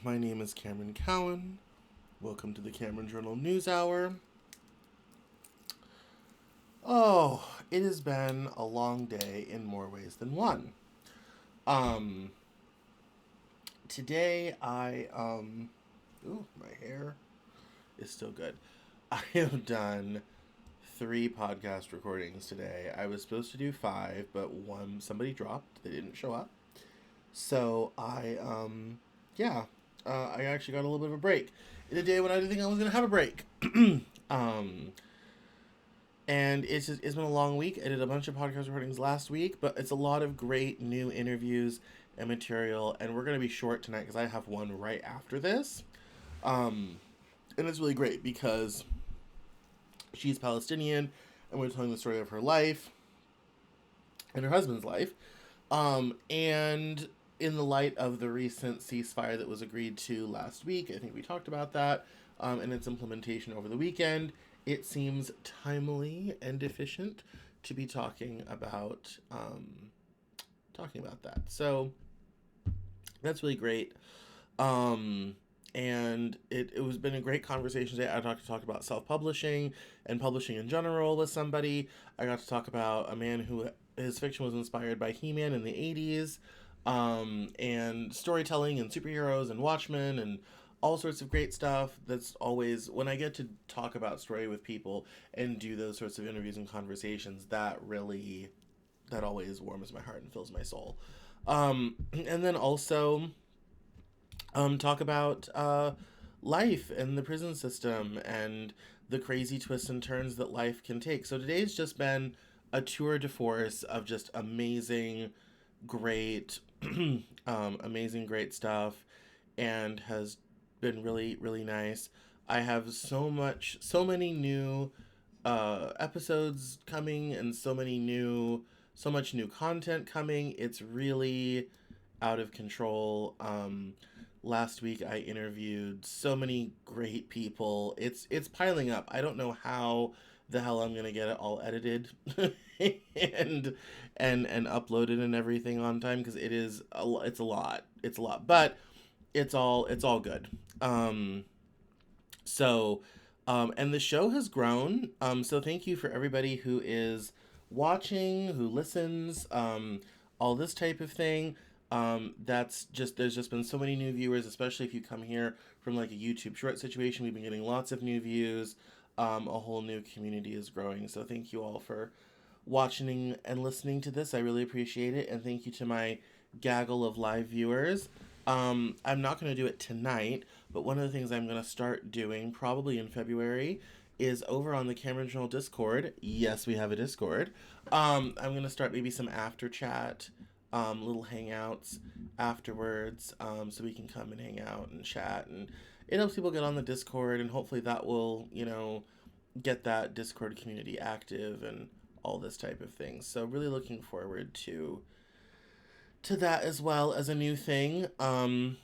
my name is Cameron Cowan. Welcome to the Cameron Journal Newshour. Oh, it has been a long day in more ways than one. Um, Today my hair is still good. I have done 3 podcast recordings today. I was supposed to do 5, but somebody dropped. They didn't show up. So I actually got a little bit of a break in a day when I didn't think I was going to have a break. um, and it's been a long week. I did a bunch of podcast recordings last week, but it's a lot of great new interviews and material. And we're going to be short tonight because I have one right after this. And it's really great because she's Palestinian and we're telling the story of her life and her husband's life. And in the light of the recent ceasefire that was agreed to last week, I think we talked about that, and its implementation over the weekend, it seems timely and efficient to be talking about that. So that's really great. And it was been a great conversation today. I got to talk about self-publishing and publishing in general with somebody. I got to talk about a man who his fiction was inspired by He-Man in the 80s, and storytelling and superheroes and Watchmen and all sorts of great stuff. That's always, when I get to talk about story with people and do those sorts of interviews and conversations, that always warms my heart and fills my soul. And then also talk about life and the prison system and the crazy twists and turns that life can take. So today's just been a tour de force of just amazing, great, amazing, great stuff, and has been really, really nice. I have so many new episodes coming and so much new content coming. It's really out of control. Last week I interviewed so many great people. It's piling up. I don't know how the hell I'm gonna get it all edited and uploaded and everything on time, because it's a lot, but it's all good. And the show has grown. So thank you for everybody who is watching, who listens, all this type of thing. There's just been so many new viewers, especially if you come here from like a YouTube short situation. We've been getting lots of new views. A whole new community is growing. So thank you all for watching and listening to this. I really appreciate it. And thank you to my gaggle of live viewers. I'm not going to do it tonight, but one of the things I'm going to start doing probably in February is over on the Cameron Journal Discord. Yes, we have a Discord. I'm going to start maybe some after chat, little hangouts afterwards, so we can come and hang out and chat, and it helps people get on the Discord, and hopefully that will, get that Discord community active and all this type of thing. So really looking forward to that as well as a new thing. And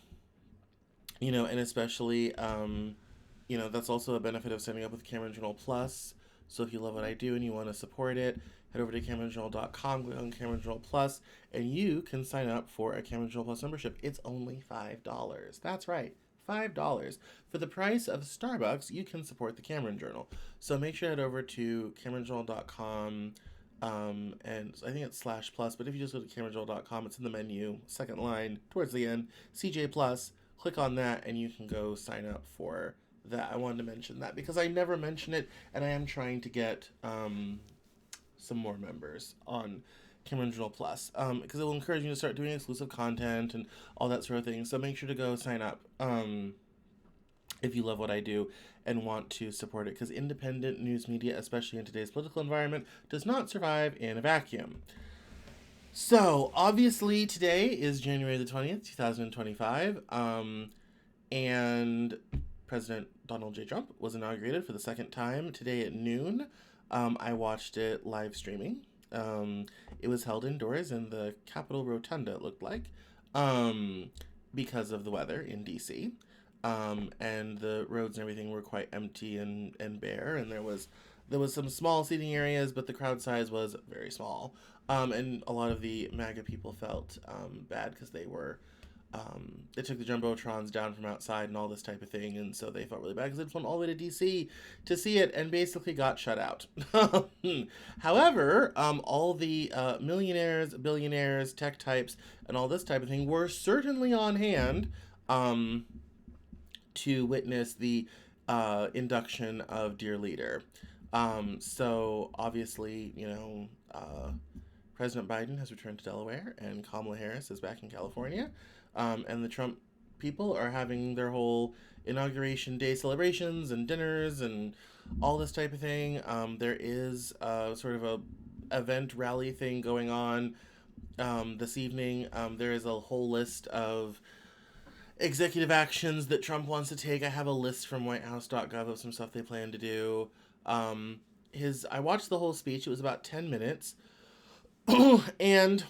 especially, that's also a benefit of signing up with Cameron Journal Plus. So if you love what I do and you want to support it, head over to CameronJournal.com, click on Cameron Journal Plus, and you can sign up for a Cameron Journal Plus membership. It's only $5. That's right, $5. For the price of Starbucks, you can support the Cameron Journal. So make sure to head over to CameronJournal.com, and I think it's /plus, but if you just go to CameronJournal.com, it's in the menu, second line, towards the end, CJ Plus, click on that, and you can go sign up for that. I wanted to mention that because I never mention it, and I am trying to get some more members on Cameron Journal Plus, because it will encourage you to start doing exclusive content and all that sort of thing. So make sure to go sign up if you love what I do and want to support it, because independent news media, especially in today's political environment, does not survive in a vacuum. So obviously today is January the 20th, 2025, and President Donald J. Trump was inaugurated for the second time today at noon. I watched it live streaming. It was held indoors in the Capitol Rotunda, it looked like, because of the weather in DC. And the roads and everything were quite empty and bare, and there was some small seating areas, but the crowd size was very small. And a lot of the MAGA people felt bad because they were they took the jumbotrons down from outside and all this type of thing, and so they felt really bad because they just went all the way to DC to see it and basically got shut out. However, all the millionaires, billionaires, tech types, and all this type of thing were certainly on hand um, to witness the induction of Dear Leader. So obviously, President Biden has returned to Delaware, and Kamala Harris is back in California. And the Trump people are having their whole Inauguration Day celebrations and dinners and all this type of thing. There is sort of a event rally thing going on this evening. There is a whole list of executive actions that Trump wants to take. I have a list from whitehouse.gov of some stuff they plan to do. I watched the whole speech. It was about 10 minutes. And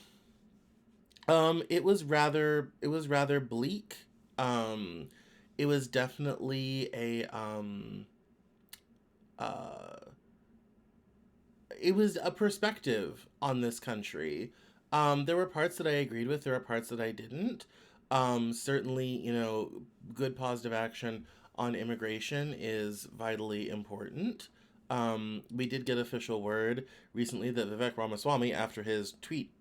it was rather bleak. It was definitely it was a perspective on this country. There were parts that I agreed with, there were parts that I didn't. Certainly, good positive action on immigration is vitally important. We did get official word recently that Vivek Ramaswamy, after his tweet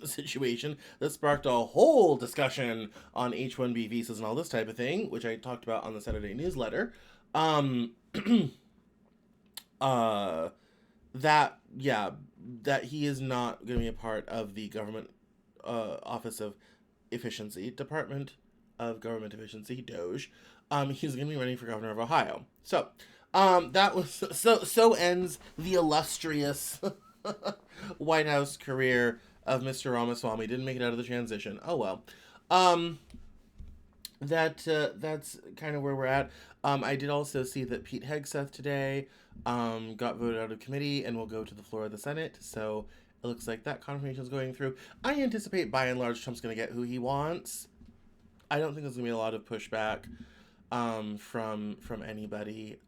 situation that sparked a whole discussion on H-1B visas and all this type of thing, which I talked about on the Saturday newsletter, that he is not going to be a part of the government Office of Efficiency, Department of Government Efficiency, DOGE. He's going to be running for governor of Ohio. So, that was so ends the illustrious White House career of Mr. Ramaswamy. Didn't make it out of the transition. Oh well. That's kind of where we're at. I did also see that Pete Hegseth today got voted out of committee and will go to the floor of the Senate. So it looks like that confirmation is going through. I anticipate by and large Trump's going to get who he wants. I don't think there's going to be a lot of pushback from anybody.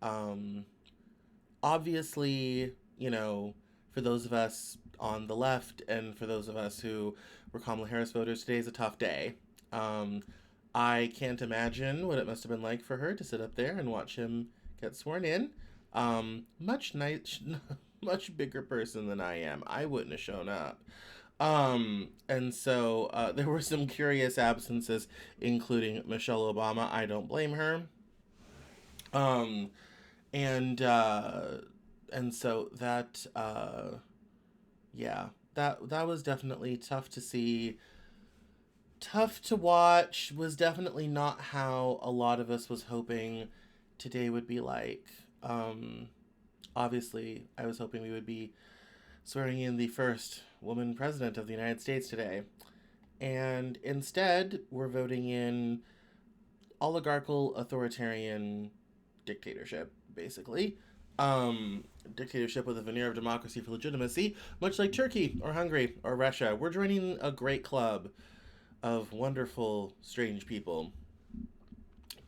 Obviously, for those of us on the left and for those of us who were Kamala Harris voters, today is a tough day. I can't imagine what it must have been like for her to sit up there and watch him get sworn in. Much bigger person than I am. I wouldn't have shown up. And so there were some curious absences, including Michelle Obama. I don't blame her. And so that that was definitely tough to see, tough to watch. Was definitely not how a lot of us was hoping today would be like. Obviously, I was hoping we would be swearing in the first woman president of the United States today. And instead, we're voting in oligarchical, authoritarian dictatorship, basically. Dictatorship with a veneer of democracy for legitimacy, much like Turkey or Hungary or Russia. We're joining a great club of wonderful, strange people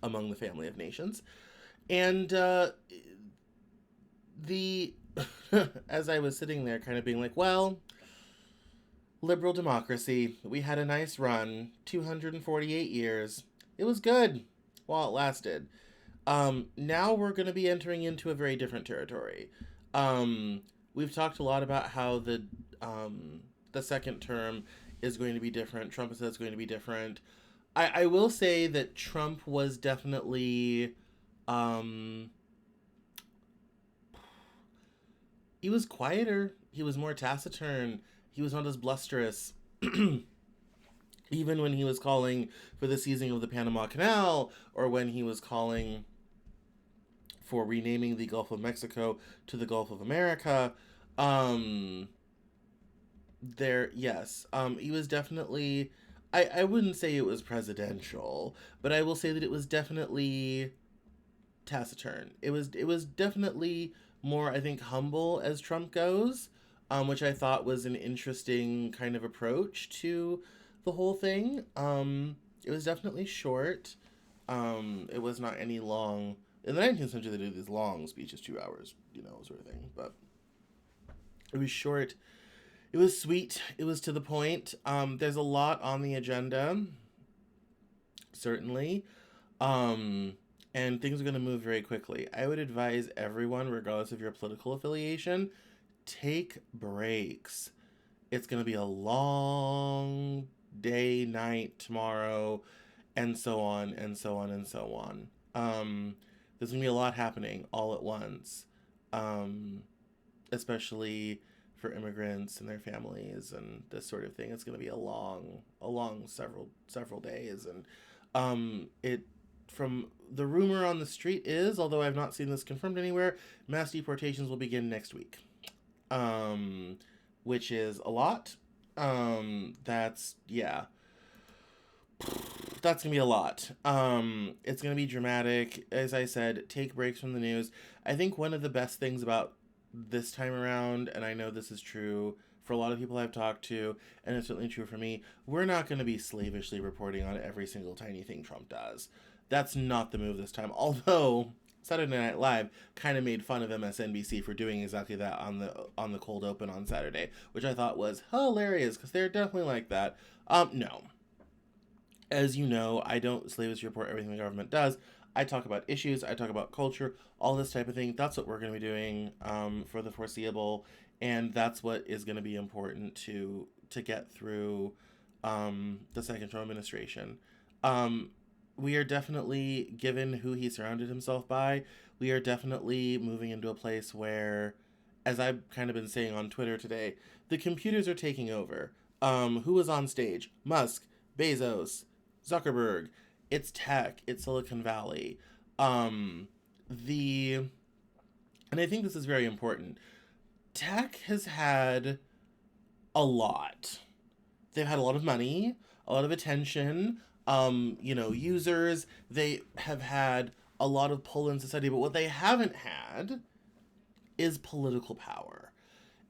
among the family of nations. And as I was sitting there kind of being like, well, liberal democracy, we had a nice run, 248 years. It was good while it lasted. Now we're going to be entering into a very different territory. We've talked a lot about how the second term is going to be different. Trump says it's going to be different. I will say that Trump was definitely, he was quieter. He was more taciturn. He was not as blusterous. Even when he was calling for the seizing of the Panama Canal, or when he was calling for renaming the Gulf of Mexico to the Gulf of America, he was definitely, I wouldn't say it was presidential, but I will say that it was definitely taciturn. It was definitely more, I think, humble as Trump goes, which I thought was an interesting kind of approach to the whole thing. It was definitely short. It was not any long. In the 19th century, they did these long speeches, 2 hours, sort of thing. But it was short. It was sweet. It was to the point. There's a lot on the agenda. certainly. Um, and things are going to move very quickly. I would advise everyone, regardless of your political affiliation, take breaks. It's going to be a long day, night, tomorrow, and so on, and so on, and so on. There's going to be a lot happening all at once, um, especially for immigrants and their families and this sort of thing. It's going to be a long several days, and it from the rumor on the street is, although I've not seen this confirmed anywhere, mass deportations will begin next week, um, which is a lot. That's yeah, that's gonna be a lot. It's gonna be dramatic. As I said, take breaks from the news. I think one of the best things about this time around, and I know this is true for a lot of people I've talked to, and it's certainly true for me, we're not going to be slavishly reporting on every single tiny thing Trump does. That's not the move this time. Although Saturday Night Live kind of made fun of MSNBC for doing exactly that on the cold open on Saturday, which I thought was hilarious because they're definitely like that. No, as you know, I don't slavishly report everything the government does. I talk about issues, I talk about culture, all this type of thing. That's what we're going to be doing for the foreseeable, and that's what is going to be important to get through the second Trump administration. Um, we are definitely, given who he surrounded himself by, we are definitely moving into a place where, as I've kind of been saying on Twitter today, the computers are taking over. Who was on stage? Musk, Bezos, Zuckerberg. It's tech. It's Silicon Valley. Um, the and I think this is very important. Tech has had a lot. They've had a lot of money, a lot of attention. Users. They have had a lot of pull in society, but what they haven't had is political power.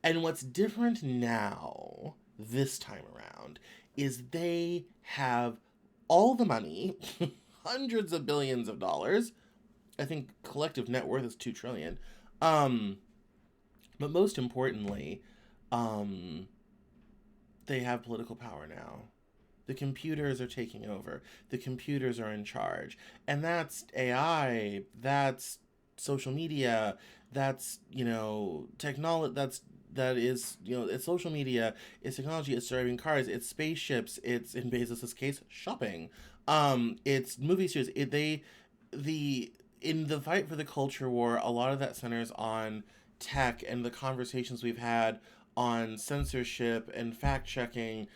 And what's different now, this time around, is they have all the money, hundreds of billions of dollars. I think collective net worth is 2 trillion. Um, but most importantly, um, they have political power now. The computers are taking over. The computers are in charge. And that's AI, that's social media, that's, technology, that is, it's social media, it's technology, it's driving cars, it's spaceships, it's, in Bezos's case, shopping. It's movie series. In the fight for the culture war, a lot of that centers on tech and the conversations we've had on censorship and fact checking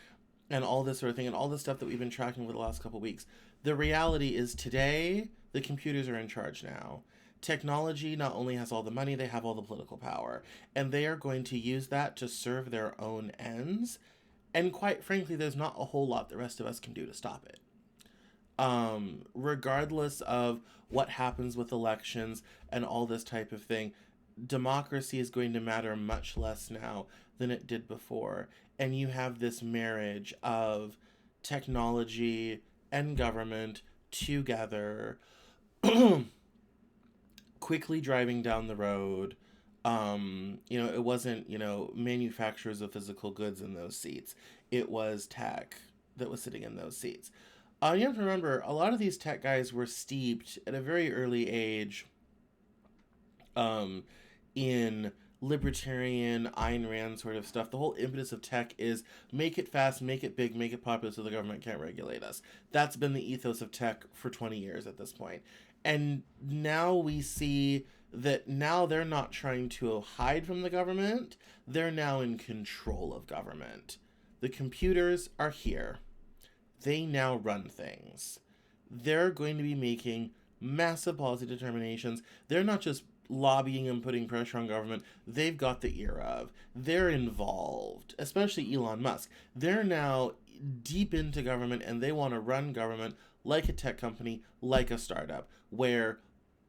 and all this sort of thing and all the stuff that we've been tracking over the last couple of weeks. The reality is today, the computers are in charge now. Technology not only has all the money, they have all the political power. And they are going to use that to serve their own ends. And quite frankly, there's not a whole lot the rest of us can do to stop it. Regardless of what happens with elections and all this type of thing, democracy is going to matter much less now than it did before. And you have this marriage of technology and government together, quickly driving down the road. It wasn't, manufacturers of physical goods in those seats. It was tech that was sitting in those seats. You have to remember, a lot of these tech guys were steeped at a very early age in libertarian Ayn Rand sort of stuff. The whole impetus of tech is make it fast, make it big, make it popular so the government can't regulate us. That's been the ethos of tech for 20 years at this point. And now we see that now they're not trying to hide from the government. They're now in control of government. The computers are here. They now run things. They're going to be making massive policy determinations. They're not just lobbying and putting pressure on government. They've got the ear of. They're involved, especially Elon Musk. They're now deep into government and they want to run government like a tech company, like a startup, where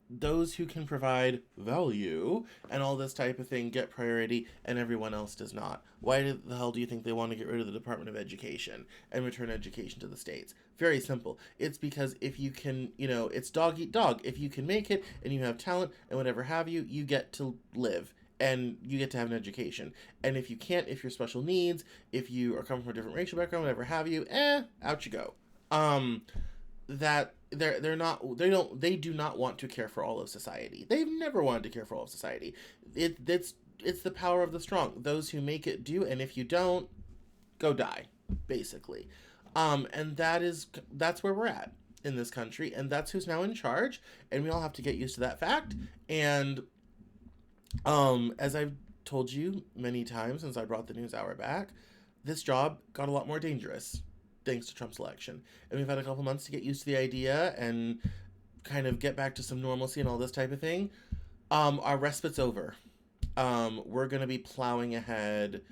those who can provide value and all this type of thing get priority and everyone else does not. Why the hell do you think they want to get rid of the Department of Education and return education to the states? Very simple. It's because if you can, it's dog eat dog. If you can make it and you have talent and whatever have you, you get to live and you get to have an education. And if you can't, if you're special needs, if you are coming from a different racial background, whatever have you, out you go. that they do not want to care for all of society. They've never wanted to care for all of society. It's the power of the strong. Those who make it do, and if you don't, go die, basically. And that's where we're at in this country, and that's who's now in charge, and we all have to get used to that fact. And as I've told you many times since I brought the news hour back, this job got a lot more dangerous thanks to Trump's election. And we've had a couple months to get used to the idea and kind of get back to some normalcy and all this type of thing. Our respite's over. We're going to be plowing ahead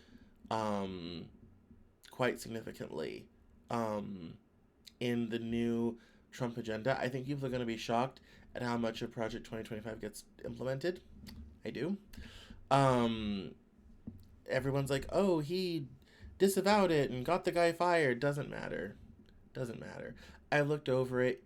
quite significantly in the new Trump agenda. I think people are going to be shocked at how much of Project 2025 gets implemented. I do. Everyone's like, oh, he disavowed it and got the guy fired. Doesn't matter. Doesn't matter. I looked over it.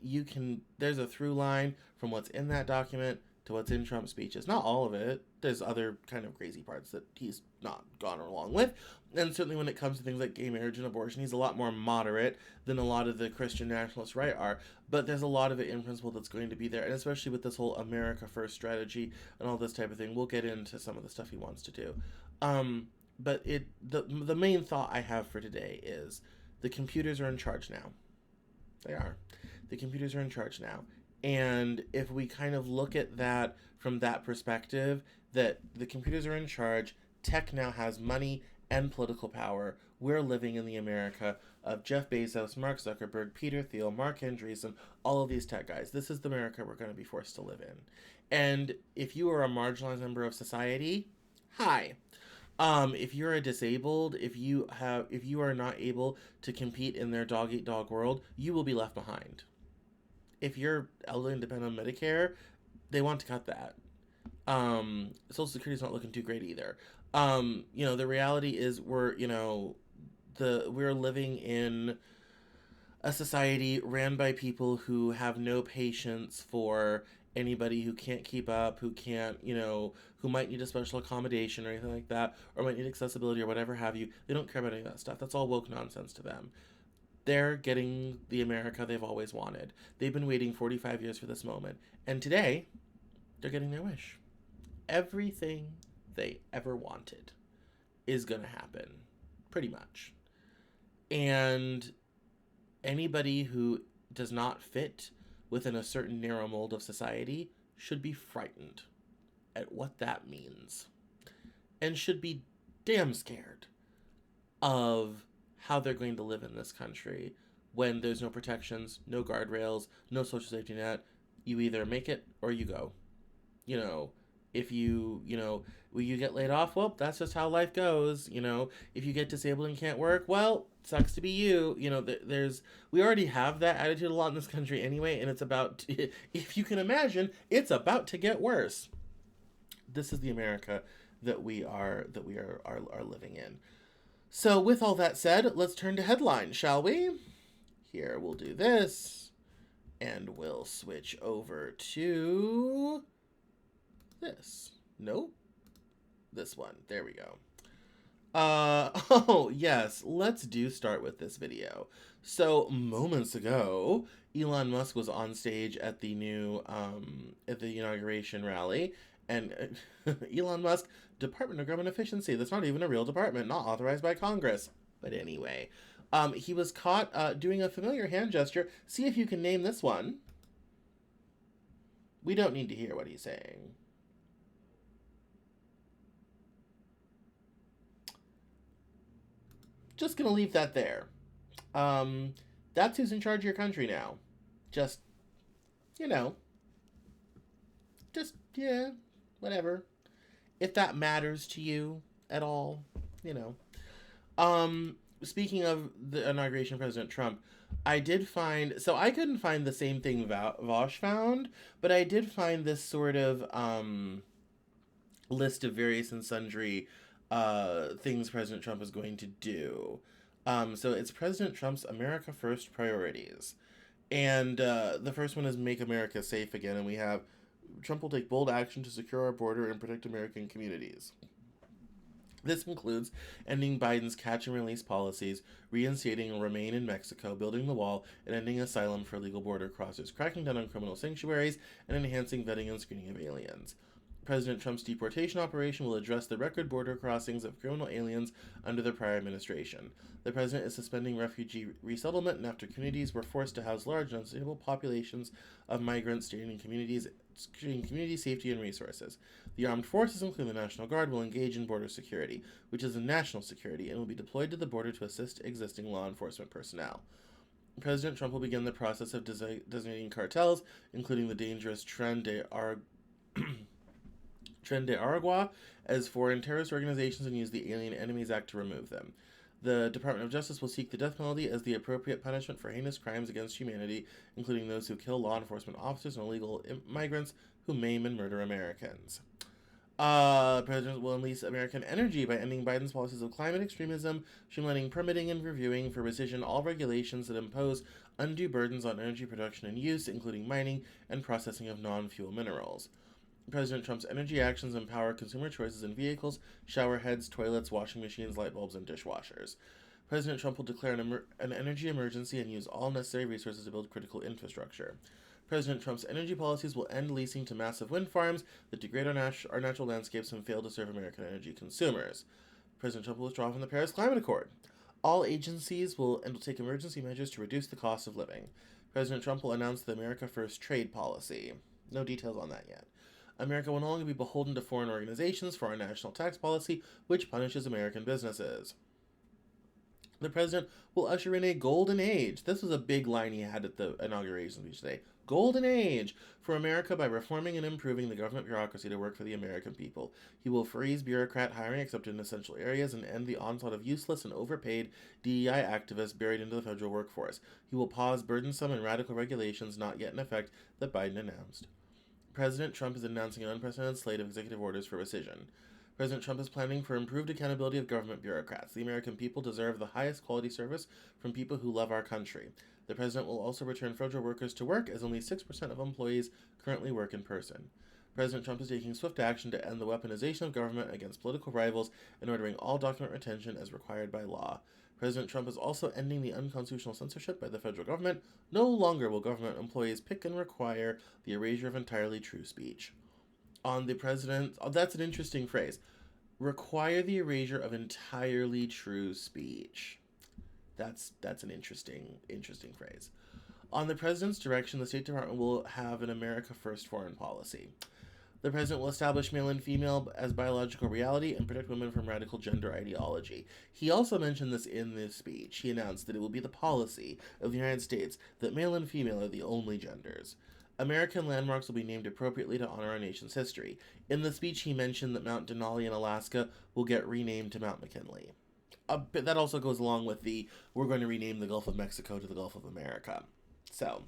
There's a through line from what's in that document to what's in Trump's speeches. Not all of it. There's other kind of crazy parts that he's not gone along with. And certainly when it comes to things like gay marriage and abortion, he's a lot more moderate than a lot of the Christian nationalist right are. But there's a lot of it in principle that's going to be there. And especially with this whole America First strategy and all this type of thing, we'll get into some of the stuff he wants to do. But the main thought I have for today is the computers are in charge now. They are. The computers are in charge now. And if we kind of look at that from that perspective, that the computers are in charge, tech now has money and political power. We're living in the America of Jeff Bezos, Mark Zuckerberg, Peter Thiel, Mark Andreessen, all of these tech guys. This is the America we're going to be forced to live in. And if you are a marginalized member of society, hi. If you're a disabled, if you are not able to compete in their dog eat dog world, you will be left behind. If you're elderly and dependent on Medicare, they want to cut that. Social Security's not looking too great either. The reality is we're living in a society ran by people who have no patience for anybody who can't keep up, who can't, who might need a special accommodation or anything like that, or might need accessibility or whatever have you. They don't care about any of that stuff. That's all woke nonsense to them. They're getting the America they've always wanted. They've been waiting 45 years for this moment. And today, they're getting their wish. Everything they ever wanted is going to happen, pretty much. And anybody who does not fit within a certain narrow mold of society should be frightened at what that means. And should be damn scared of how they're going to live in this country when there's no protections, no guardrails, no social safety net. You either make it or you go. If you get laid off, well, that's just how life goes. If you get disabled and can't work, well, sucks to be you. We already have that attitude a lot in this country anyway, and it's about, if you can imagine, it's about to get worse. This is the America that we are living in. So with all that said, let's turn to headlines, shall we? Here, we'll do this, and we'll switch over to this. Nope. This one. There we go. Oh, yes. Let's start with this video. So, moments ago, Elon Musk was on stage at the Inauguration rally, and Elon Musk, Department of Government Efficiency. That's not even a real department, not authorized by Congress. But anyway, he was caught doing a familiar hand gesture. See if you can name this one. We don't need to hear what he's saying. Just gonna leave that there. That's who's in charge of your country now. Just, yeah, whatever. If that matters to you at all, Speaking of the inauguration of President Trump, I couldn't find the same thing Vosh found, but I did find this sort of list of various and sundry things President Trump is going to do. So it's President Trump's America First priorities. And the first one is Make America Safe Again, and we have Trump will take bold action to secure our border and protect American communities. This includes ending Biden's catch and release policies, reinstating a remain in Mexico, building the wall, and ending asylum for illegal border crossers, cracking down on criminal sanctuaries, and enhancing vetting and screening of aliens. President Trump's deportation operation will address the record border crossings of criminal aliens under the prior administration. The president is suspending refugee resettlement, and after communities were forced to house large and unstable populations of migrants, straining community safety and resources. The armed forces, including the National Guard, will engage in border security, which is a national security, and will be deployed to the border to assist existing law enforcement personnel. President Trump will begin the process of designating cartels, including the dangerous Tren de Aragua, as foreign terrorist organizations and use the Alien Enemies Act to remove them. The Department of Justice will seek the death penalty as the appropriate punishment for heinous crimes against humanity, including those who kill law enforcement officers and illegal migrants who maim and murder Americans. President will unleash American energy by ending Biden's policies of climate extremism, streamlining permitting and reviewing for rescission all regulations that impose undue burdens on energy production and use, including mining and processing of non-fuel minerals. President Trump's energy actions empower consumer choices in vehicles, shower heads, toilets, washing machines, light bulbs, and dishwashers. President Trump will declare an energy emergency and use all necessary resources to build critical infrastructure. President Trump's energy policies will end leasing to massive wind farms that degrade our natural landscapes and fail to serve American energy consumers. President Trump will withdraw from the Paris Climate Accord. All agencies will take emergency measures to reduce the cost of living. President Trump will announce the America First trade policy. No details on that yet. America will no longer be beholden to foreign organizations for our national tax policy, which punishes American businesses. The president will usher in a golden age. This was a big line he had at the inauguration speech today. Golden age for America by reforming and improving the government bureaucracy to work for the American people. He will freeze bureaucrat hiring except in essential areas and end the onslaught of useless and overpaid DEI activists buried into the federal workforce. He will pause burdensome and radical regulations not yet in effect that Biden announced. President Trump is announcing an unprecedented slate of executive orders for rescission. President Trump is planning for improved accountability of government bureaucrats. The American people deserve the highest quality service from people who love our country. The president will also return federal workers to work, as only 6% of employees currently work in person. President Trump is taking swift action to end the weaponization of government against political rivals and ordering all document retention as required by law. President Trump is also ending the unconstitutional censorship by the federal government. No longer will government employees pick and require the erasure of entirely true speech. On the president, that's an interesting phrase. Require the erasure of entirely true speech. That's an interesting phrase. On the president's direction, the State Department will have an America First foreign policy. The president will establish male and female as biological reality and protect women from radical gender ideology. He also mentioned this in this speech. He announced that it will be the policy of the United States that male and female are the only genders. American landmarks will be named appropriately to honor our nation's history. In the speech, he mentioned that Mount Denali in Alaska will get renamed to Mount McKinley. But that also goes along with we're going to rename the Gulf of Mexico to the Gulf of America. So,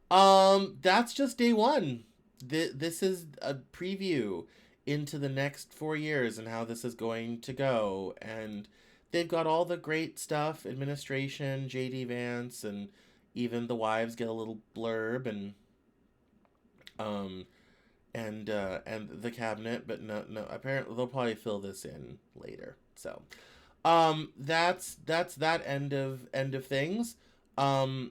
that's just day one. This is a preview into the next 4 years and how this is going to go. And they've got all the great stuff, administration, J.D. Vance, and even the wives get a little blurb and the cabinet, but no, apparently they'll probably fill this in later. So, that's that end of things. I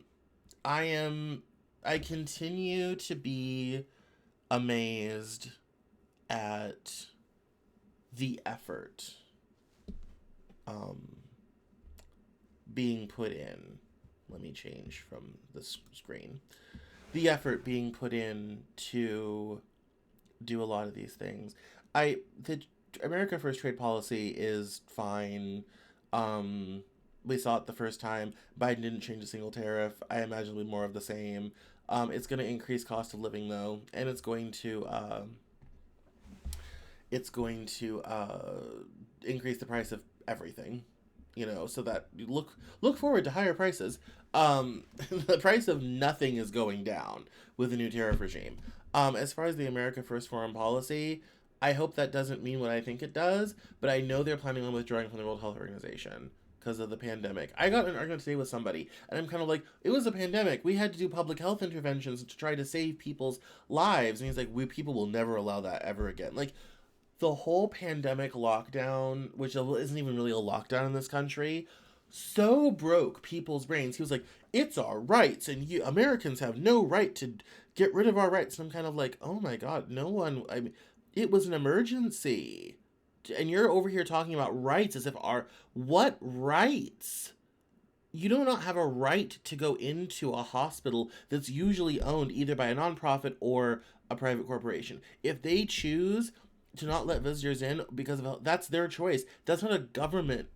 continue to be amazed at the effort being put in. Let me change from the screen. The effort being put in to do a lot of these things. The America First trade policy is fine. We saw it the first time. Biden didn't change a single tariff. I imagine it'll be more of the same. It's going to increase cost of living though, and it's going to increase the price of everything. So that you look forward to higher prices. The price of nothing is going down with the new tariff regime. As far as the America First foreign policy, I hope that doesn't mean what I think it does, but I know they're planning on withdrawing from the World Health Organization because of the pandemic. I got in an argument today with somebody, and I'm kind of like, it was a pandemic. We had to do public health interventions to try to save people's lives. And he's like, people will never allow that ever again. Like, the whole pandemic lockdown, which isn't even really a lockdown in this country, so broke people's brains. He was like, it's our rights, and you Americans have no right to get rid of our rights. And I'm kind of like, oh my God, no one, I mean, it was an emergency. And you're over here talking about rights as if what rights? You do not have a right to go into a hospital that's usually owned either by a nonprofit or a private corporation. If they choose to not let visitors in because of that's their choice. That's not a government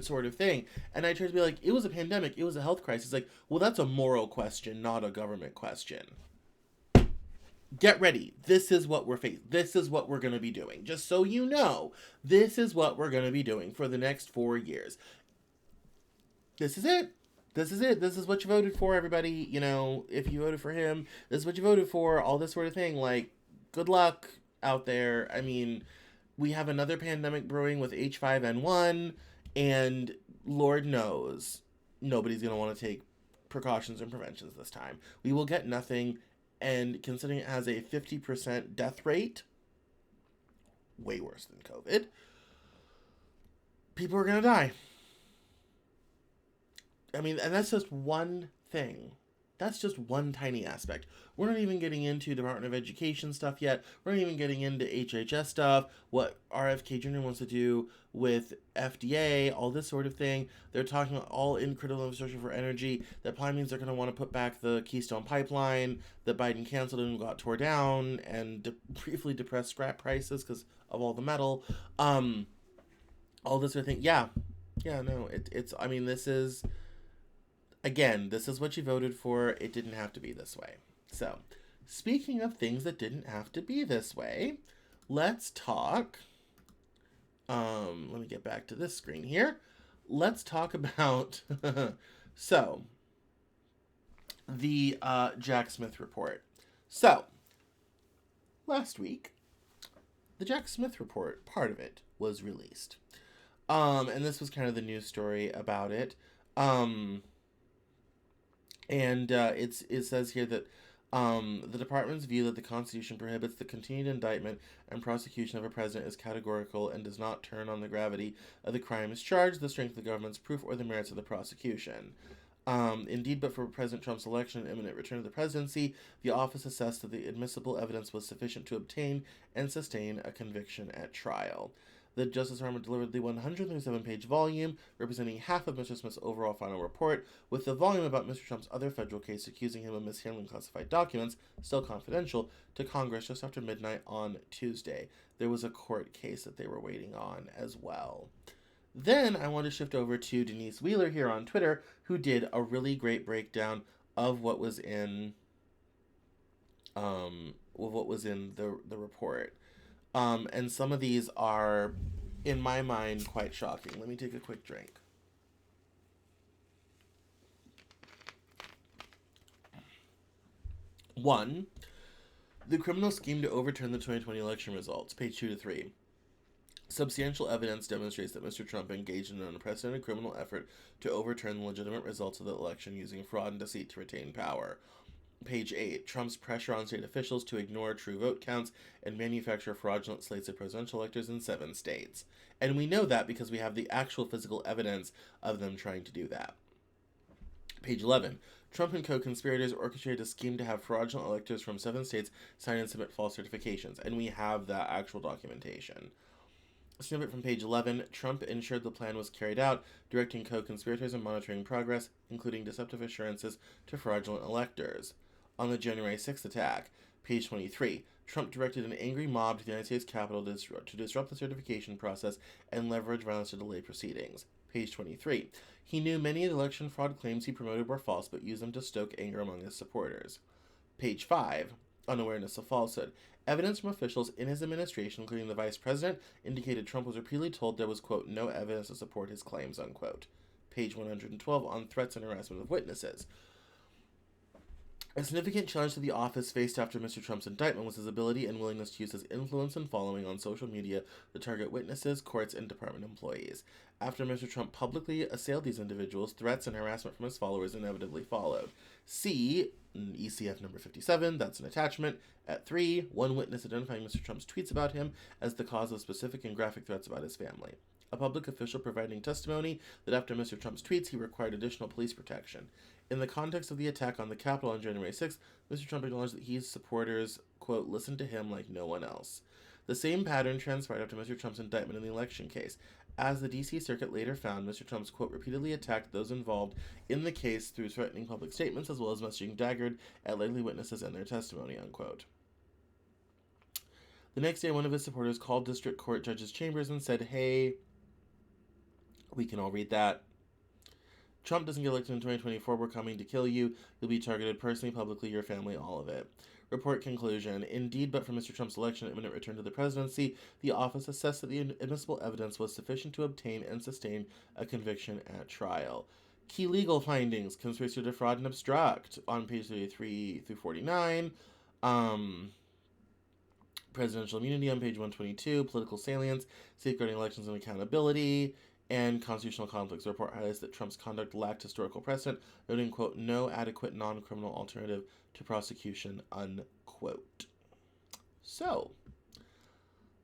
sort of thing. And I try to be like, it was a pandemic, it was a health crisis. Like, well, that's a moral question, not a government question. Get ready. This is what we're facing. This is what we're going to be doing. Just so you know, this is what we're going to be doing for the next 4 years. This is it. This is it. This is what you voted for, everybody. You know, if you voted for him, this is what you voted for. All this sort of thing. Like, good luck out there. I mean, we have another pandemic brewing with H5N1, and Lord knows nobody's going to want to take precautions and preventions this time. We will get nothing, and considering it has a 50% death rate, way worse than COVID, people are going to die. I mean, and that's just one thing. That's just one tiny aspect. We're not even getting into Department of Education stuff yet. We're not even getting into HHS stuff, what RFK Jr. wants to do with FDA, all this sort of thing. They're talking about all in critical infrastructure for energy. That probably means they're going to want to put back the Keystone Pipeline that Biden canceled and got tore down, and briefly depressed scrap prices because of all the metal. All this sort of thing. Yeah, no, it's, I mean, this is... Again, this is what you voted for. It didn't have to be this way. So, speaking of things that didn't have to be this way, let's talk. Let me get back to this screen here. Let's talk about, so, the Jack Smith report. So, last week, the Jack Smith report, part of it, was released. And this was kind of the news story about it. And it says here that the department's view that the Constitution prohibits the continued indictment and prosecution of a president is categorical and does not turn on the gravity of the crimes charged, the strength of the government's proof, or the merits of the prosecution. Indeed, but for President Trump's election and imminent return to the presidency, the office assessed that the admissible evidence was sufficient to obtain and sustain a conviction at trial. The Justice Department delivered the 137-page volume, representing half of Mr. Smith's overall final report, with the volume about Mr. Trump's other federal case accusing him of mishandling classified documents, still confidential, to Congress just after midnight on Tuesday. There was a court case that they were waiting on as well. Then I want to shift over to Denise Wheeler here on Twitter, who did a really great breakdown of what was in the report. And some of these are, in my mind, quite shocking. Let me take a quick drink. One, the criminal scheme to overturn the 2020 election results, page 2 to 3. Substantial evidence demonstrates that Mr. Trump engaged in an unprecedented criminal effort to overturn the legitimate results of the election using fraud and deceit to retain power. Page 8, Trump's pressure on state officials to ignore true vote counts and manufacture fraudulent slates of presidential electors in 7 states. And we know that because we have the actual physical evidence of them trying to do that. Page 11, Trump and co-conspirators orchestrated a scheme to have fraudulent electors from 7 states sign and submit false certifications. And we have that actual documentation. A snippet from page 11, Trump ensured the plan was carried out, directing co-conspirators and monitoring progress, including deceptive assurances to fraudulent electors. On the January 6th attack, page 23, Trump directed an angry mob to the United States Capitol to disrupt the certification process and leverage violence to delay proceedings. Page 23, he knew many of the election fraud claims he promoted were false, but used them to stoke anger among his supporters. Page 5, unawareness of falsehood. Evidence from officials in his administration, including the vice president, indicated Trump was repeatedly told there was, quote, no evidence to support his claims, unquote. Page 112 on threats and harassment of witnesses. A significant challenge to the office faced after Mr. Trump's indictment was his ability and willingness to use his influence and following on social media to target witnesses, courts, and department employees. After Mr. Trump publicly assailed these individuals, threats and harassment from his followers inevitably followed. See ECF number 57, that's an attachment. At 3, one witness identifying Mr. Trump's tweets about him as the cause of specific and graphic threats about his family. A public official providing testimony that after Mr. Trump's tweets, he required additional police protection. In the context of the attack on the Capitol on January 6th, Mr. Trump acknowledged that his supporters, quote, listened to him like no one else. The same pattern transpired after Mr. Trump's indictment in the election case. As the D.C. Circuit later found, Mr. Trump's, quote, repeatedly attacked those involved in the case through threatening public statements as well as messaging daggered at likely witnesses and their testimony, unquote. The next day, one of his supporters called district court judge's chambers and said, hey, we can all read that. Trump doesn't get elected in 2024, we're coming to kill you. You'll be targeted personally, publicly, your family, all of it. Report conclusion. Indeed, but for Mr. Trump's election and imminent return to the presidency, the office assessed that the admissible evidence was sufficient to obtain and sustain a conviction at trial. Key legal findings. Conspiracy to defraud and obstruct on page 33 through 49. Presidential immunity on page 122. Political salience. Safeguarding elections and accountability. And constitutional conflicts. The report highlights that Trump's conduct lacked historical precedent, noting, quote, no adequate non-criminal alternative to prosecution, unquote. So,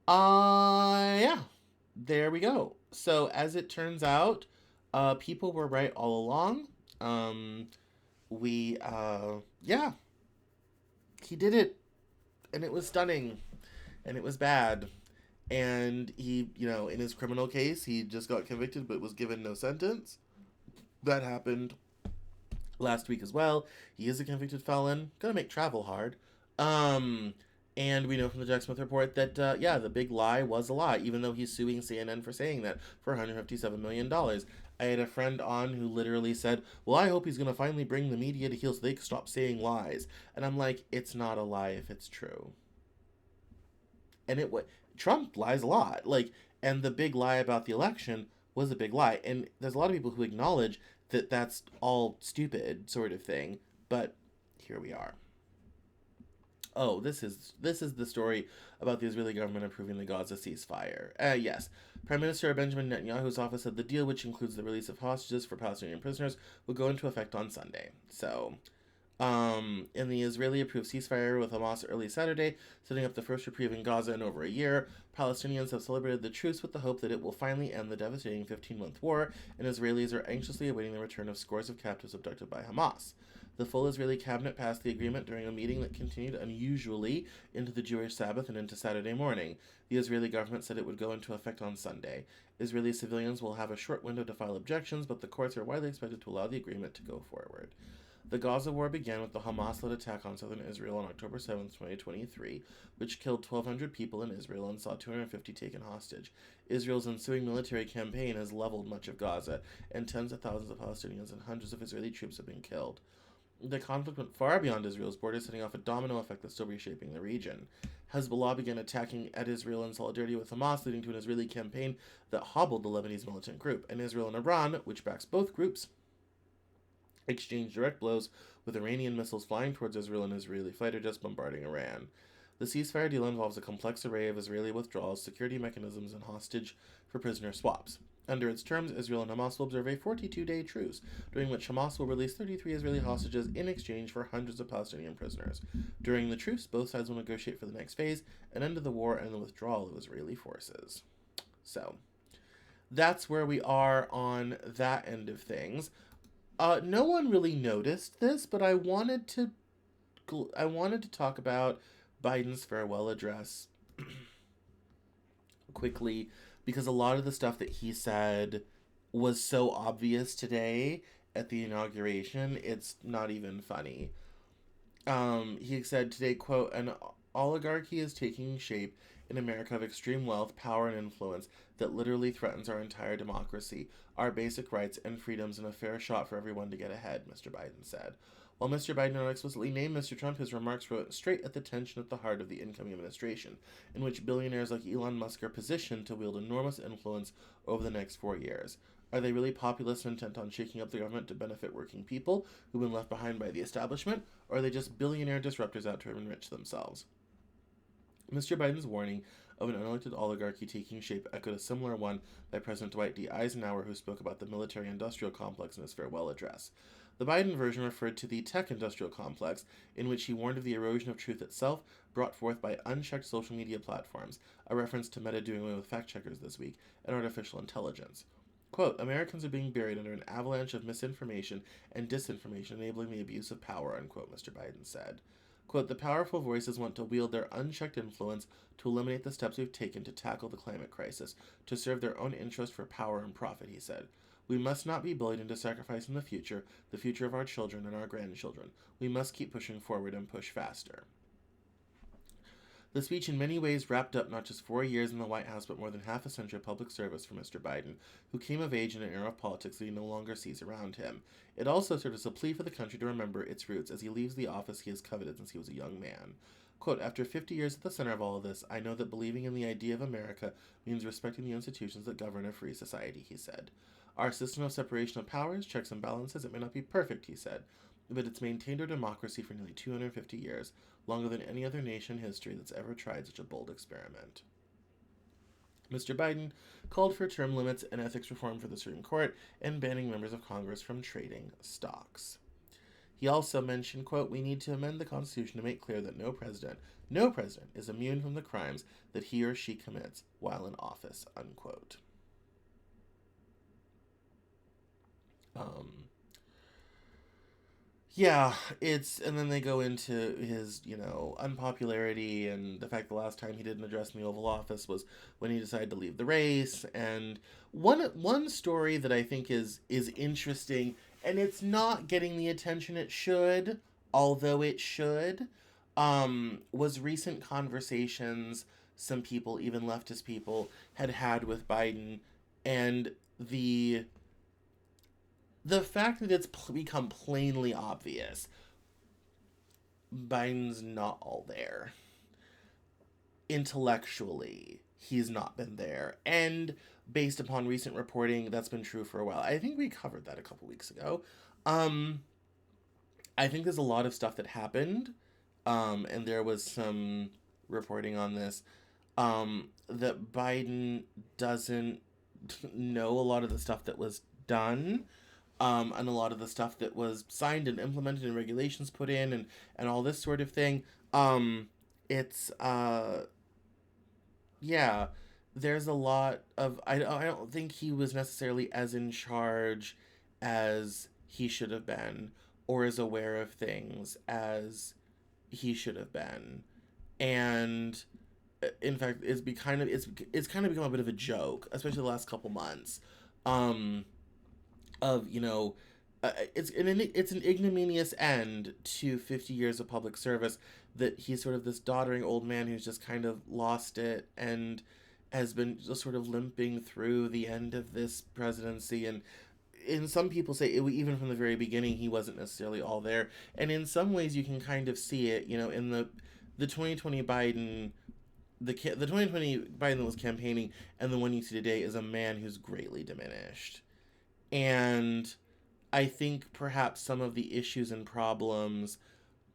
yeah, there we go. So, as it turns out, people were right all along. Yeah, he did it, and it was stunning, and it was bad. And he, in his criminal case, he just got convicted but was given no sentence. That happened last week as well. He is a convicted felon. Gonna make travel hard. And we know from the Jack Smith report that, the big lie was a lie, even though he's suing CNN for saying that for $157 million. I had a friend on who literally said, well, I hope he's going to finally bring the media to heel so they can stop saying lies. And I'm like, it's not a lie if it's true. And Trump lies a lot. And the big lie about the election was a big lie. And there's a lot of people who acknowledge that that's all stupid sort of thing. But here we are. Oh, this is the story about the Israeli government approving the Gaza ceasefire. Yes. Prime Minister Benjamin Netanyahu's office said the deal, which includes the release of hostages for Palestinian prisoners, will go into effect on Sunday. So, in the Israeli-approved ceasefire with Hamas early Saturday, setting up the first reprieve in Gaza in over a year, Palestinians have celebrated the truce with the hope that it will finally end the devastating 15-month war, and Israelis are anxiously awaiting the return of scores of captives abducted by Hamas. The full Israeli cabinet passed the agreement during a meeting that continued unusually into the Jewish Sabbath and into Saturday morning. The Israeli government said it would go into effect on Sunday. Israeli civilians will have a short window to file objections, but the courts are widely expected to allow the agreement to go forward. The Gaza war began with the Hamas-led attack on southern Israel on October 7, 2023, which killed 1,200 people in Israel and saw 250 taken hostage. Israel's ensuing military campaign has leveled much of Gaza, and tens of thousands of Palestinians and hundreds of Israeli troops have been killed. The conflict went far beyond Israel's borders, setting off a domino effect that's still reshaping the region. Hezbollah began attacking at Israel in solidarity with Hamas, leading to an Israeli campaign that hobbled the Lebanese militant group. And Israel and Iran, which backs both groups, exchanged direct blows, with Iranian missiles flying towards Israel and Israeli fighter jets bombarding Iran. The ceasefire deal involves a complex array of Israeli withdrawals, security mechanisms, and hostage for prisoner swaps. Under its terms, Israel and Hamas will observe a 42-day truce, during which Hamas will release 33 Israeli hostages in exchange for hundreds of Palestinian prisoners. During the truce, both sides will negotiate for the next phase, an end to the war and the withdrawal of Israeli forces. So, that's where we are on that end of things. No one really noticed this, but I wanted to talk about Biden's farewell address quickly, because a lot of the stuff that he said was so obvious today at the inauguration, it's not even funny. He said today, quote, an oligarchy is taking shape in America of extreme wealth, power, and influence that literally threatens our entire democracy, our basic rights and freedoms, and a fair shot for everyone to get ahead, Mr. Biden said. While Mr. Biden did not explicitly name Mr. Trump, his remarks went straight at the tension at the heart of the incoming administration, in which billionaires like Elon Musk are positioned to wield enormous influence over the next 4 years. Are they really populists intent on shaking up the government to benefit working people who've been left behind by the establishment, or are they just billionaire disruptors out to enrich themselves? Mr. Biden's warning of an unelected oligarchy taking shape echoed a similar one by President Dwight D. Eisenhower, who spoke about the military-industrial complex in his farewell address. The Biden version referred to the tech-industrial complex, in which he warned of the erosion of truth itself brought forth by unchecked social media platforms, a reference to Meta doing away with fact-checkers this week, and artificial intelligence. Quote, Americans are being buried under an avalanche of misinformation and disinformation enabling the abuse of power, unquote, Mr. Biden said. Quote, the powerful voices want to wield their unchecked influence to eliminate the steps we've taken to tackle the climate crisis, to serve their own interest for power and profit, he said. We must not be bullied into sacrificing the future of our children and our grandchildren. We must keep pushing forward and push faster. The speech in many ways wrapped up not just 4 years in the White House, but more than half a century of public service for Mr. Biden, who came of age in an era of politics that he no longer sees around him. It also served as a plea for the country to remember its roots as he leaves the office he has coveted since he was a young man. Quote, after 50 years at the center of all of this, I know that believing in the idea of America means respecting the institutions that govern a free society, he said. Our system of separation of powers, checks and balances, it may not be perfect, he said, but it's maintained our democracy for nearly 250 years, longer than any other nation in history that's ever tried such a bold experiment. Mr. Biden called for term limits and ethics reform for the Supreme Court and banning members of Congress from trading stocks. He also mentioned, quote, we need to amend the Constitution to make clear that no president is immune from the crimes that he or she commits while in office, unquote. Yeah, and then they go into his, unpopularity and the fact the last time he did an address in the Oval Office was when he decided to leave the race. And one story that I think is interesting, and it's not getting the attention it should, although it should, was recent conversations some people, even leftist people, had with Biden, and the fact that it's become plainly obvious Biden's not all there. Intellectually, he's not been there. And based upon recent reporting, that's been true for a while. I think we covered that a couple weeks ago. I think there's a lot of stuff that happened, and there was some reporting on this, that Biden doesn't know a lot of the stuff that was done, and a lot of the stuff that was signed and implemented and regulations put in and all this sort of thing. Yeah, there's a lot of, I don't think he was necessarily as in charge as he should have been, or as aware of things as he should have been. And in fact, it's kind of become a bit of a joke, especially the last couple months. It's an ignominious end to 50 years of public service, that he's sort of this doddering old man who's just kind of lost it and has been just sort of limping through the end of this presidency. And in some people say even from the very beginning he wasn't necessarily all there, and in some ways you can kind of see it, in the 2020 Biden. The 2020 Biden that was campaigning and the one you see today is a man who's greatly diminished. And I think perhaps some of the issues and problems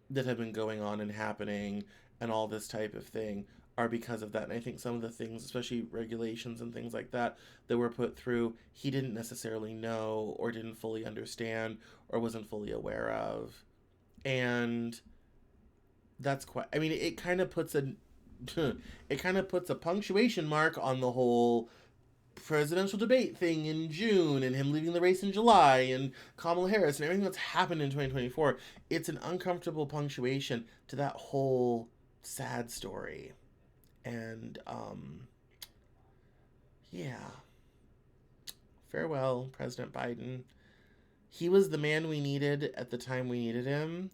that have been going on and happening and all this type of thing are because of that. And I think some of the things, especially regulations and things like that were put through, he didn't necessarily know or didn't fully understand or wasn't fully aware of. And that's it kind of puts a punctuation mark on the whole presidential debate thing in June and him leaving the race in July and Kamala Harris and everything that's happened in 2024. It's an uncomfortable punctuation to that whole sad story. And, yeah. Farewell, President Biden. He was the man we needed at the time we needed him.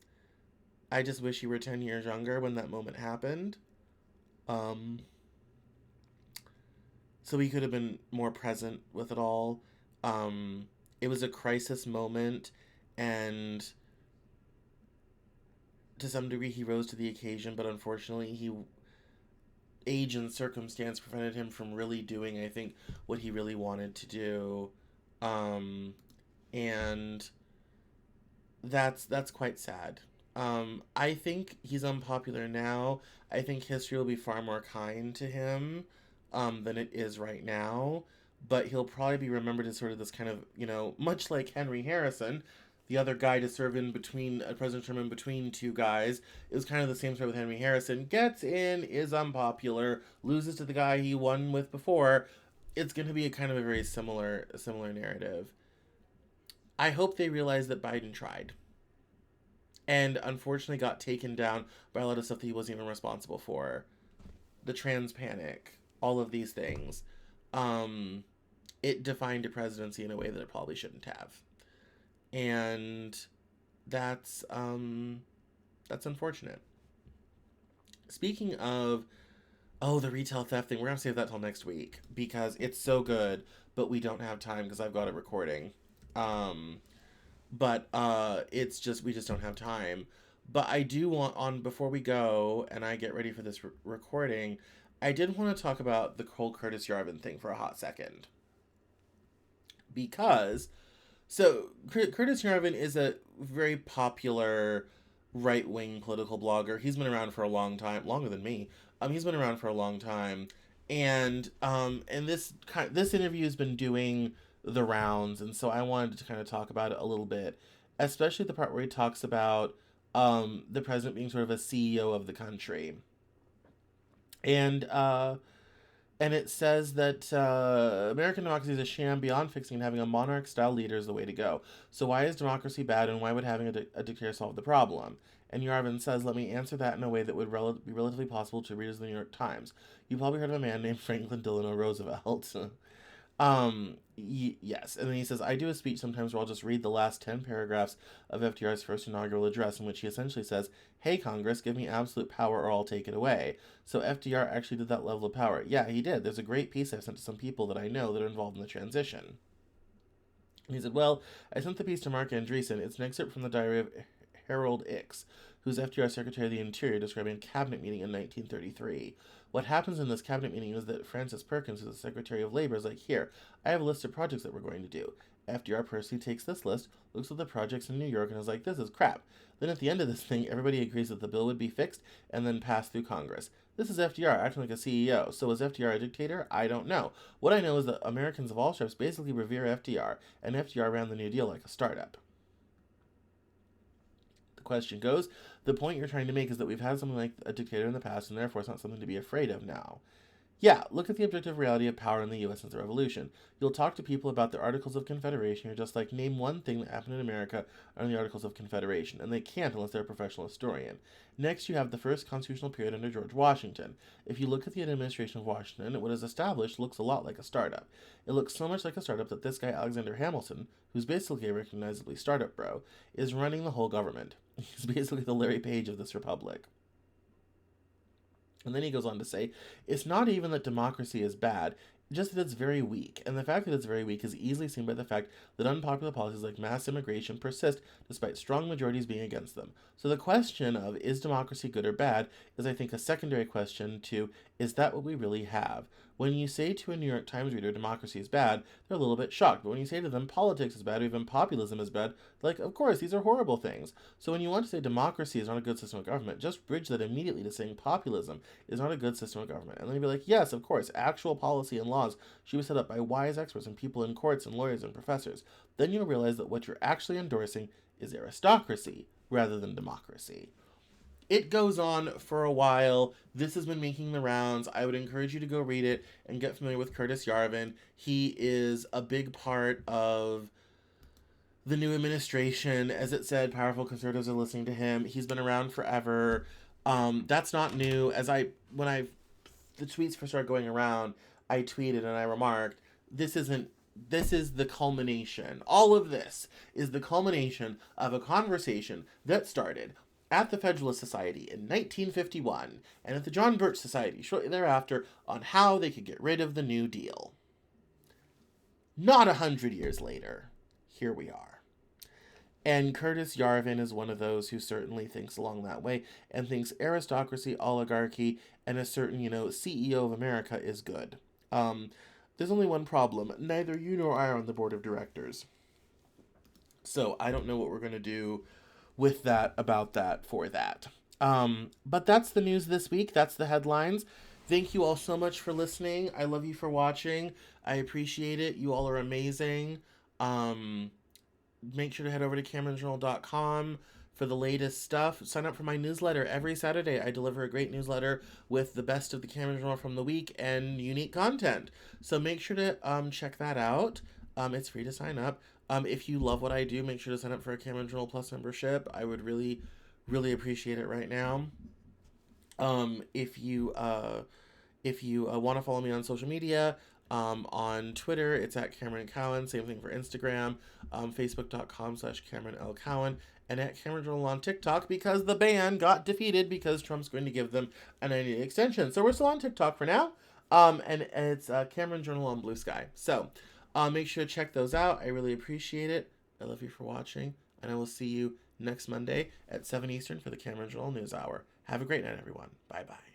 I just wish he were 10 years younger when that moment happened. So he could have been more present with it all. It was a crisis moment, and to some degree he rose to the occasion, but unfortunately age and circumstance prevented him from really doing, I think, what he really wanted to do. Um, and that's quite sad. I think he's unpopular now. I think history will be far more kind to him than it is right now. But he'll probably be remembered as sort of this kind of, much like Henry Harrison, the other guy to serve in between a president term in between two guys. It was kind of the same story with Henry Harrison. Gets in, is unpopular, loses to the guy he won with before. It's going to be a kind of a very similar narrative. I hope they realize that Biden tried and unfortunately got taken down by a lot of stuff that he wasn't even responsible for. The trans panic, all of these things. Um, it defined a presidency in a way that it probably shouldn't have. And that's unfortunate. Speaking of the retail theft thing, we're gonna save that till next week because it's so good, but we don't have time because I've got it recording. Um, but it's just we just don't have time. But I do want on before we go and I get ready for this recording, I did want to talk about the whole Curtis Yarvin thing for a hot second because Curtis Yarvin is a very popular right wing political blogger. He's been around for a long time, longer than me. He's been around for a long time, and this interview has been doing the rounds, and so I wanted to kind of talk about it a little bit, especially the part where he talks about the president being sort of a CEO of the country, and it says that American democracy is a sham beyond fixing, and having a monarch-style leader is the way to go. So why is democracy bad, and why would having a dictator solve the problem? And Yarvin says, let me answer that in a way that would be relatively possible to readers of the New York Times. You probably heard of a man named Franklin Delano Roosevelt. Yes. And then he says, I do a speech sometimes where I'll just read the last 10 paragraphs of FDR's first inaugural address, in which he essentially says, hey, Congress, give me absolute power or I'll take it away. So FDR actually did that level of power. Yeah, he did. There's a great piece I've sent to some people that I know that are involved in the transition. And he said, well, I sent the piece to Mark Andreessen. It's an excerpt from the diary of Harold Ickes, who's FDR's Secretary of the Interior, describing a cabinet meeting in 1933. What happens in this cabinet meeting is that Francis Perkins, who's the Secretary of Labor, is like, here, I have a list of projects that we're going to do. FDR personally takes this list, looks at the projects in New York, and is like, this is crap. Then at the end of this thing, everybody agrees that the bill would be fixed and then passed through Congress. This is FDR acting like a CEO. So is FDR a dictator? I don't know. What I know is that Americans of all stripes basically revere FDR, and FDR ran the New Deal like a startup. Question goes, the point you're trying to make is that we've had something like a dictator in the past, and therefore it's not something to be afraid of now. Yeah, look at the objective reality of power in the U.S. since the Revolution. You'll talk to people about the Articles of Confederation. You're just like, name one thing that happened in America under the Articles of Confederation, and they can't unless they're a professional historian. Next, you have the first constitutional period under George Washington. If you look at the administration of Washington, what is established looks a lot like a startup. It looks so much like a startup that this guy, Alexander Hamilton, who's basically a recognizably startup bro, is running the whole government. He's basically the Larry Page of this republic. And then he goes on to say, it's not even that democracy is bad, just that it's very weak. And the fact that it's very weak is easily seen by the fact that unpopular policies like mass immigration persist despite strong majorities being against them. So the question of, is democracy good or bad, is I think a secondary question to, is that what we really have? When you say to a New York Times reader democracy is bad, they're a little bit shocked. But when you say to them politics is bad or even populism is bad, like, of course, these are horrible things. So when you want to say democracy is not a good system of government, just bridge that immediately to saying populism is not a good system of government. And then you'd be like, yes, of course, actual policy and laws should be set up by wise experts and people in courts and lawyers and professors. Then you'll realize that what you're actually endorsing is aristocracy rather than democracy. It goes on for a while. This has been making the rounds. I would encourage you to go read it and get familiar with Curtis Yarvin. He is a big part of the new administration. As it said, powerful conservatives are listening to him. He's been around forever. That's not new. When the tweets first started going around, I tweeted and I remarked, this is the culmination. All of this is the culmination of a conversation that started at the Federalist Society in 1951 and at the John Birch Society shortly thereafter on how they could get rid of the New Deal. Not 100 years later, here we are. And Curtis Yarvin is one of those who certainly thinks along that way and thinks aristocracy, oligarchy, and a certain, CEO of America is good. There's only one problem. Neither you nor I are on the board of directors. So I don't know what we're going to do with that, about that, for that. But that's the news this week. That's the headlines. Thank you all so much for listening. I love you for watching. I appreciate it. You all are amazing. Um, Make sure to head over to CameronJournal.com for the latest stuff. Sign up for my newsletter every Saturday. I deliver a great newsletter with the best of the Cameron Journal from the week and unique content. So make sure to check that out. It's free to sign up. If you love what I do, make sure to sign up for a Cameron Journal Plus membership. I would really, really appreciate it right now. If you want to follow me on social media, on Twitter, it's at Cameron Cowan. Same thing for Instagram, Facebook.com/Cameron L. Cowan, and at Cameron Journal on TikTok, because the ban got defeated because Trump's going to give them a 90-day extension. So we're still on TikTok for now. And it's Cameron Journal on Blue Sky. So make sure to check those out. I really appreciate it. I love you for watching, and I will see you next Monday at 7 Eastern for the Cameron Journal News Hour. Have a great night, everyone. Bye-bye.